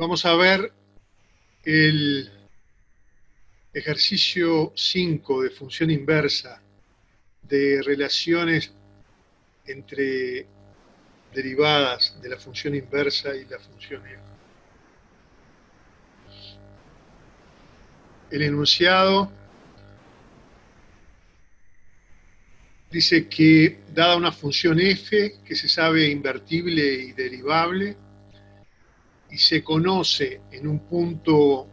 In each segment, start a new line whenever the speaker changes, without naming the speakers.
Vamos a ver el ejercicio 5 de función inversa de relaciones entre derivadas de la función inversa y la función f. El enunciado dice que, dada una función f que se sabe invertible y derivable, y se conoce en un punto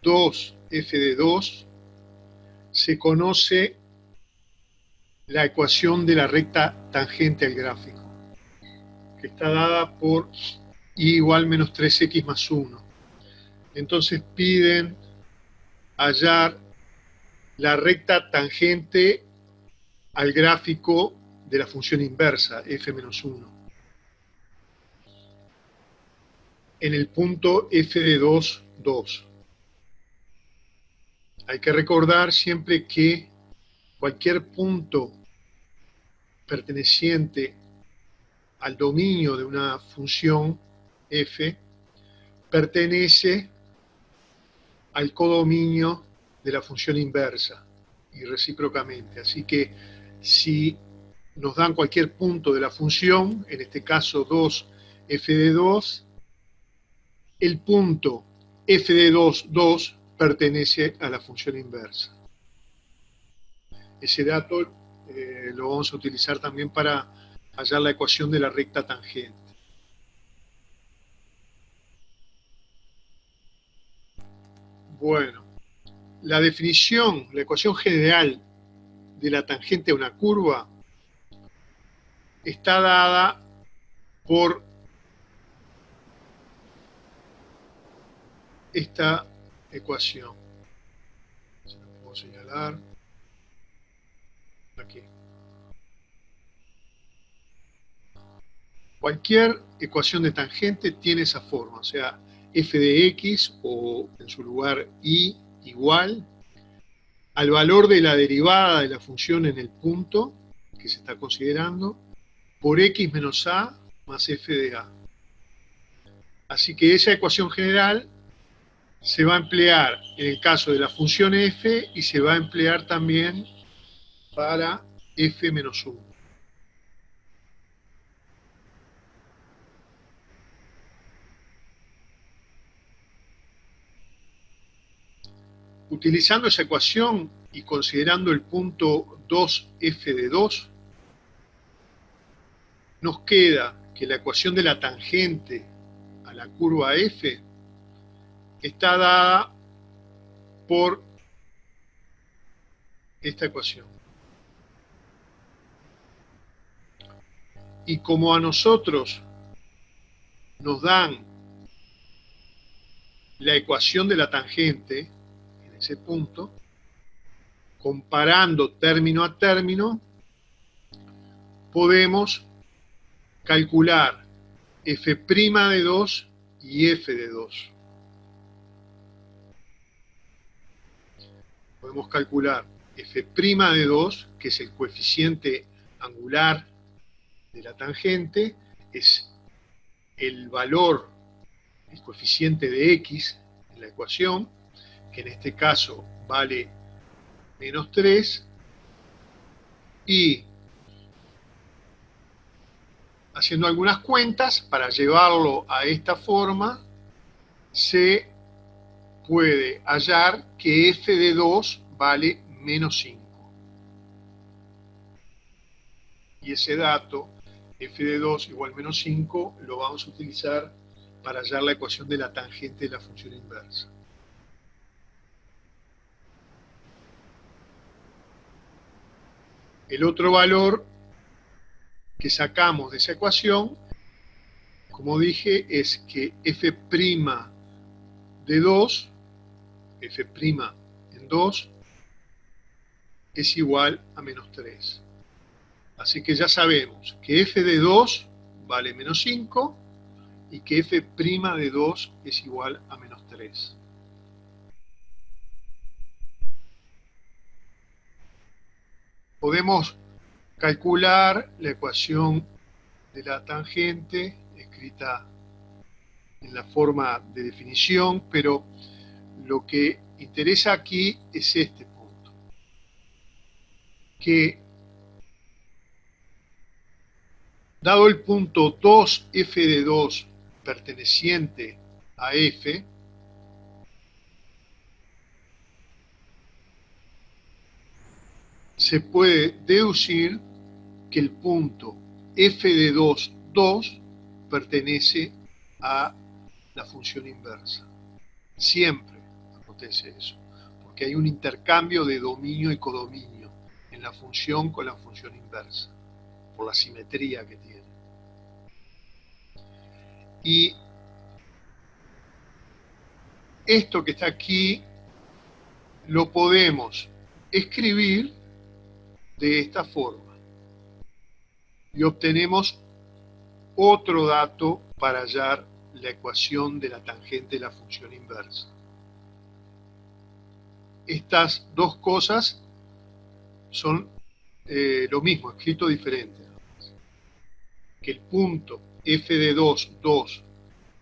2, f de 2, se conoce la ecuación de la recta tangente al gráfico, que está dada por y igual menos 3x más 1. Entonces piden hallar la recta tangente al gráfico de la función inversa, f menos 1, en el punto f de 2, 2. Hay que recordar siempre que cualquier punto perteneciente al dominio de una función f pertenece al codominio de la función inversa y recíprocamente. Así que si nos dan cualquier punto de la función, en este caso 2f de 2, el punto f de 2, 2 pertenece a la función inversa. Ese dato lo vamos a utilizar también para hallar la ecuación de la recta tangente. Bueno, la definición, la ecuación general de la tangente a una curva está dada por esta ecuación. Se la puedo señalar aquí. Cualquier ecuación de tangente tiene esa forma, o sea, f de x o en su lugar y igual al valor de la derivada de la función en el punto que se está considerando por x menos a más f de a. Así que esa ecuación general se va a emplear en el caso de la función f y se va a emplear también para f menos 1. Utilizando esa ecuación y considerando el punto 2f de 2, nos queda que la ecuación de la tangente a la curva f está dada por esta ecuación. Y como a nosotros nos dan la ecuación de la tangente en ese punto, comparando término a término, podemos calcular f' de 2 y f de 2. Podemos calcular f' de 2, que es el coeficiente angular de la tangente, es el valor, el coeficiente de x en la ecuación, que en este caso vale menos 3, y haciendo algunas cuentas, para llevarlo a esta forma, se puede hallar que f de 2 vale menos 5. Y ese dato, f de 2 igual menos 5, lo vamos a utilizar para hallar la ecuación de la tangente de la función inversa. El otro valor que sacamos de esa ecuación, como dije, es que f' de 2, f' en 2, es igual a menos 3. Así que ya sabemos que f de 2 vale menos 5 y que f' de 2 es igual a menos 3. Podemos calcular la ecuación de la tangente escrita en la forma de definición, pero lo que interesa aquí es este punto, que dado el punto 2f de 2 perteneciente a f, se puede deducir que el punto f de 2, 2 pertenece a la función inversa. Siempre acontece eso, porque hay un intercambio de dominio y codominio en la función con la función inversa, por la simetría que tiene. Y esto que está aquí lo podemos escribir de esta forma y obtenemos otro dato para hallar la ecuación de la tangente de la función inversa. Estas dos cosas son lo mismo, escrito diferente. Que el punto f de 2, 2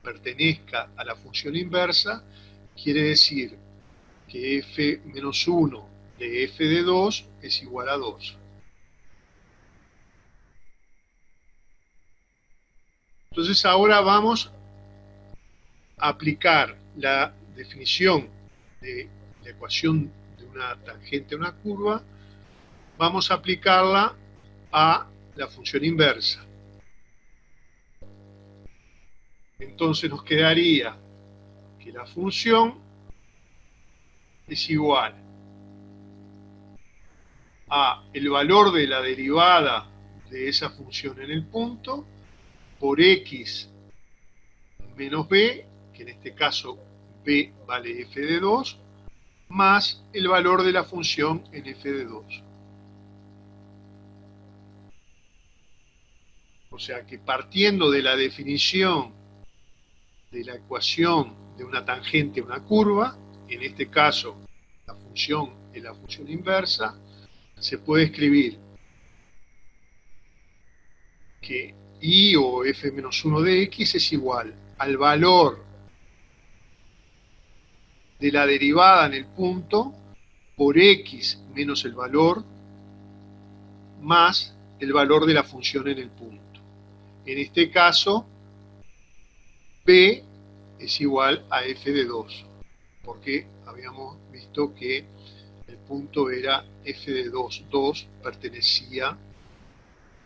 pertenezca a la función inversa, quiere decir que f menos 1 de f de 2 es igual a 2. Entonces ahora vamos a aplicar la definición de la ecuación de una tangente a una curva, vamos a aplicarla a la función inversa. Entonces nos quedaría que la función es igual a el valor de la derivada de esa función en el punto por x menos b, que en este caso b vale f de 2, más el valor de la función en f de 2. O sea que partiendo de la definición de la ecuación de una tangente a una curva, en este caso la función es la función inversa, se puede escribir que y o f menos 1 de x es igual al valor de la derivada en el punto por x menos el valor más el valor de la función en el punto. En este caso, b es igual a f de 2, porque habíamos visto que el punto era f de 2, 2 pertenecía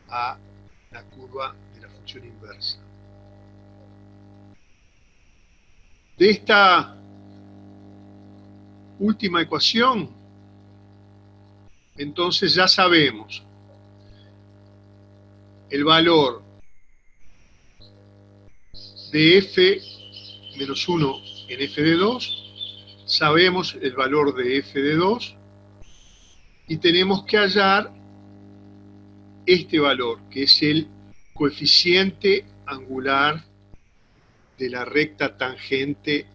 a la curva de la función inversa. De esta última ecuación, entonces ya sabemos el valor de f menos 1 en f de 2, sabemos el valor de f de 2 y tenemos que hallar este valor, que es el coeficiente angular de la recta tangente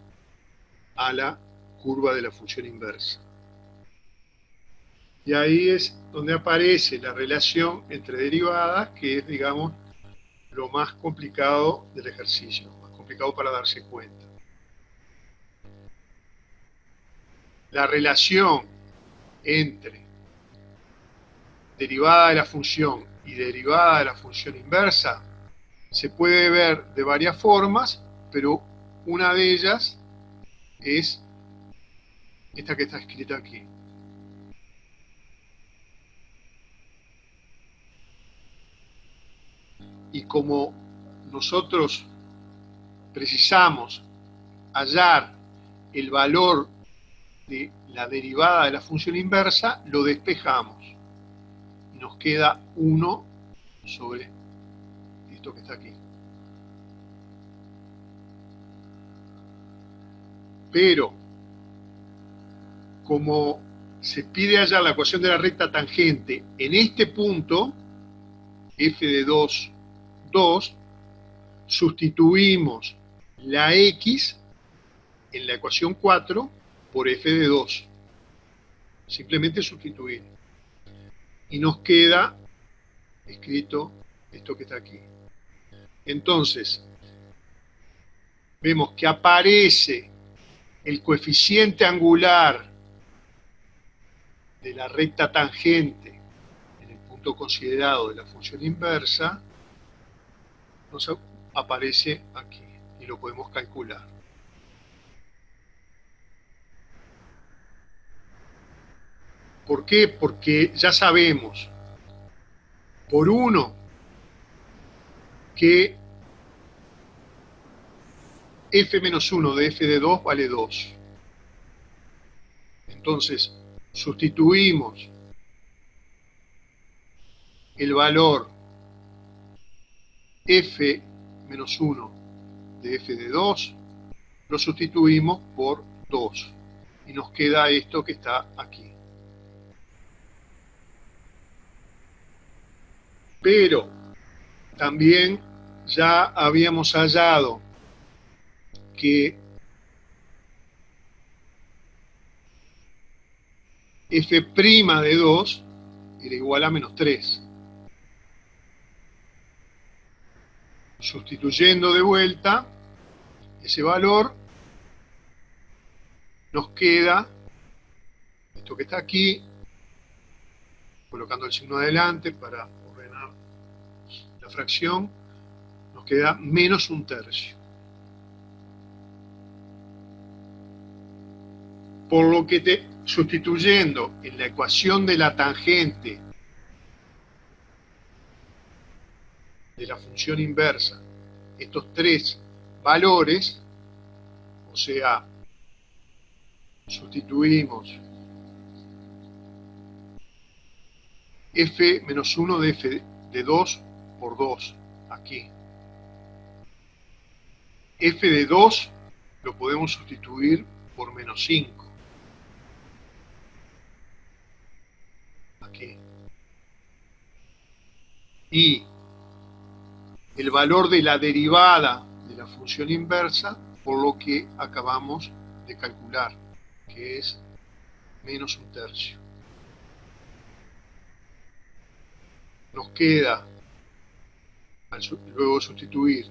a la curva de la función inversa. Y ahí es donde aparece la relación entre derivadas, que es, digamos, lo más complicado del ejercicio, más complicado para darse cuenta. La relación entre derivada de la función y derivada de la función inversa se puede ver de varias formas, pero una de ellas es esta que está escrita aquí. Y como nosotros precisamos hallar el valor de la derivada de la función inversa, lo despejamos. Y nos queda 1 sobre esto que está aquí. Pero, como se pide hallar la ecuación de la recta tangente en este punto, f de 2, 2, sustituimos la x en la ecuación 4 por f de 2. Simplemente sustituir. Y nos queda escrito esto que está aquí. Entonces, vemos que aparece el coeficiente angular de la recta tangente en el punto considerado de la función inversa, nos aparece aquí y lo podemos calcular. ¿Por qué? Porque ya sabemos, por uno, que f-1 de f de 2 vale 2. Entonces, sustituimos el valor f-1 de f de 2, lo sustituimos por 2. Y nos queda esto que está aquí. Pero también ya habíamos hallado que f' de 2 era igual a menos 3. Sustituyendo de vuelta ese valor, nos queda esto que está aquí, colocando el signo adelante para ordenar la fracción, nos queda menos 1/3. Por lo que sustituyendo en la ecuación de la tangente de la función inversa estos tres valores, o sea, sustituimos f-1 de f de 2 por 2 aquí. F de 2 lo podemos sustituir por menos 5 aquí. Y el valor de la derivada de la función inversa por lo que acabamos de calcular, que es menos 1/3. Nos queda, luego sustituir,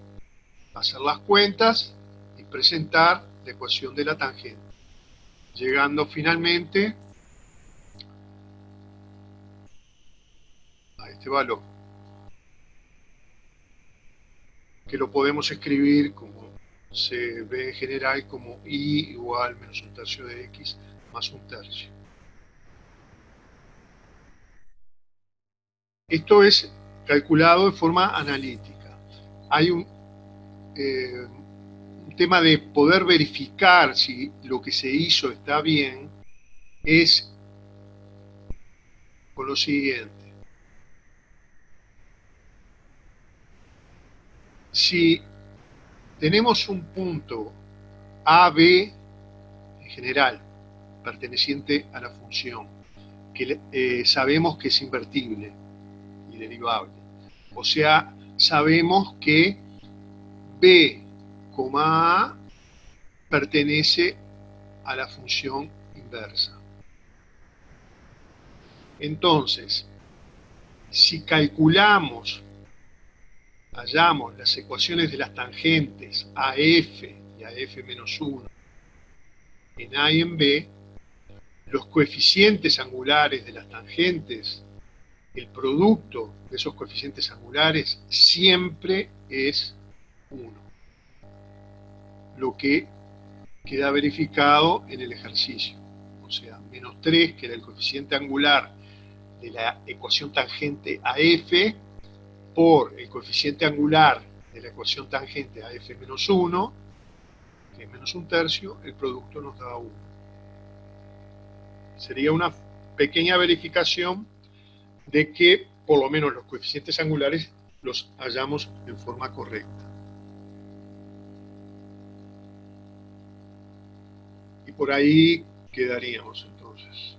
hacer las cuentas y presentar la ecuación de la tangente, llegando finalmente a este valor, que lo podemos escribir como se ve en general como y igual menos 1/3 de x más 1/3. Esto es calculado de forma analítica. Hay un tema de poder verificar si lo que se hizo está bien, es con lo siguiente. Si tenemos un punto A, B, en general, perteneciente a la función, que sabemos que es invertible y derivable, o sea, sabemos que B, A pertenece a la función inversa. Entonces, si calculamos, hallamos las ecuaciones de las tangentes a f y a f-1 en A y en B, los coeficientes angulares de las tangentes, el producto de esos coeficientes angulares siempre es 1. Lo que queda verificado en el ejercicio. O sea, menos 3, que era el coeficiente angular de la ecuación tangente a f, por el coeficiente angular de la ecuación tangente a f-1, que es menos 1/3, el producto nos da 1. Sería una pequeña verificación de que por lo menos los coeficientes angulares los hallamos en forma correcta. Y por ahí quedaríamos entonces.